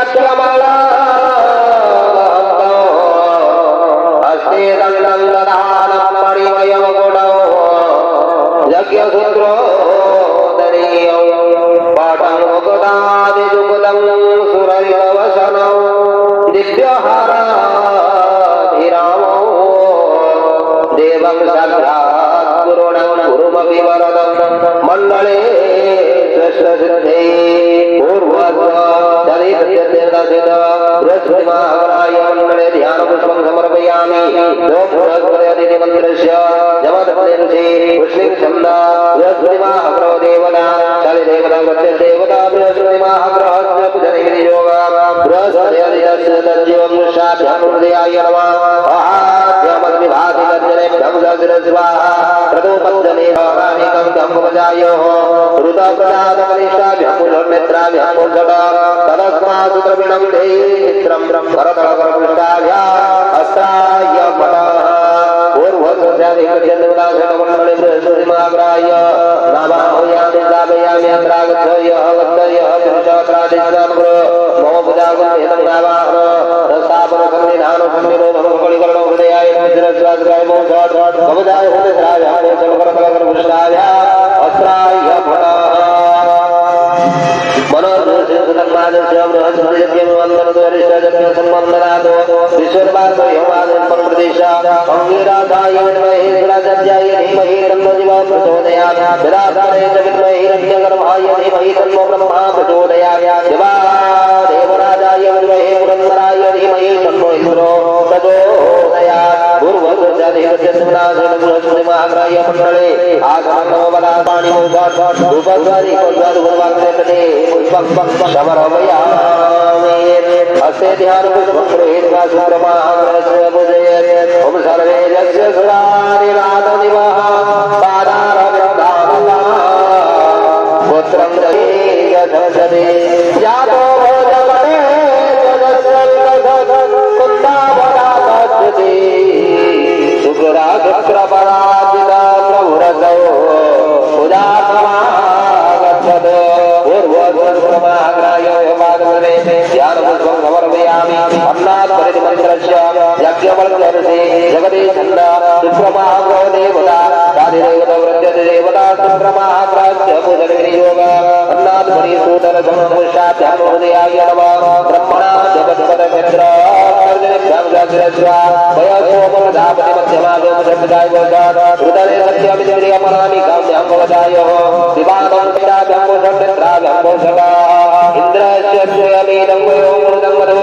यज्ञमाला हस्ते दण्डं दधानं परिमयं गुणौ यज्ञसूत्रोदरीयौ पाठं मुकुटादिजुगुलं सुरैरवसनौ दिव्यहाराधिरामौ देवं साक्षात् गुरुणं गुरुमपि वरदं मण्डले श्रेष्ठसिद्धे बृहस्पतिमहाराय मण्डले ध्यानपुष्पं समर्पयामि बृहस्पतिमन्त्रस्य जमदपदेशे पुष्णिं छन्द बृहस्पतिमहाग्रह देवता चलिदेवता प्रत्यदेवता बृहस्पतिमहाग्रहस्य पूजनविधियोग बृहस्पतिर्यस्य तज्जीवं शाभ्यामुदयाय नमः आद्यमग्निभातिगर्जनेभ्यं सहस्रस्वाहा प्रदोपज्जने भवानिकं धम्मजायोः ऋतप्रदादमनिष्ठाभ्यं पुनर्मित्राभ्यं पुंसटा तदस्मात् सुद्रविणं देहि मित्रं करतलकरपृष्ठाभ्या हस्ताय मठः पूर्वसंध्यादिकर्जन्यविलासमण्डले बृहस्पतिमहाग्रहाय नामाहयामि स्थापयामि अत्रागच्छय अवत्तर्य पुरुषत्रादिशामग्र मम पूजागुणेनं नामाह स्थापनसन्निधानसन्निधो भवकलिकरणो हृदयाय नमस्कारस्वादकाय मोक्षात् भवदाय हृदयश्राव्याय सर्वकरतलकरपृष्ठाभ्या हस्ताय मठः मनोदर्शनमादस्य बृहस्पतियज्ञमवन्दनद्वरिष्ठयज्ञ सम्बन्धनादो विश्वपार्थ यमादं परमप्रदेशा अंगिराधाय विद्महे सुराजत्याय धीमहि तन्नो जीवः प्रचोदयात् विराधाय च विद्महे हिरण्यगर्भाय धीमहि तन्नो ब्रह्मा प्रचोदयात् देवराजाय विद्महे पुरन्दराय धीमहि तन्नो इन्द्रो प्रचोदयात् बृहस्पतिमहाग्रहाय मण्डले आगमनवबलापाणि उपद्वारि उपद्वारुवाक्यते समर्पयामि हस्ते ध्यानपुष्पं गृहीत्वा सूत्रमाग्रहस्य पूजयेत् ॐ सर्वे यस्य सुरारिनाथदिवः पादारविन्दानता पुत्रं दहीयधसते जातो भोजपटे जगत्सल्लकुन्दाभराधस्यते शुक्राशुक्रपराजिता प्रभुरसौ उदासमागच्छत् पूर्वोत्तरमाग्राय पादवरे ध्यानपुष्पं समर्पयामि अन्नात् परिमन्त्रस्य यज्ञवल्कर्षे जगते छन्द शुक्रमाग्रह देवता साधिदेवता वृत्यदेवता शुक्रमाग्रहस्य पूजनविनियोग अन्नात् परिसूतरसमपुष्टाभ्यामोदयाय नमः ब्रह्मणा जगत्पदमित्र अर्जनेभ्यं जातिरस्वा वयसोमप्रजापतिमध्यमागोपसम्पदाय वदात् हृदये सत्यमिन्द्रियमनानि काम्यां भवदायोः विवादं पिताभ्यं वसन्मित्राभ्यं वसता इन्द्रस्य स्वयमेदं वयो मृदं वदो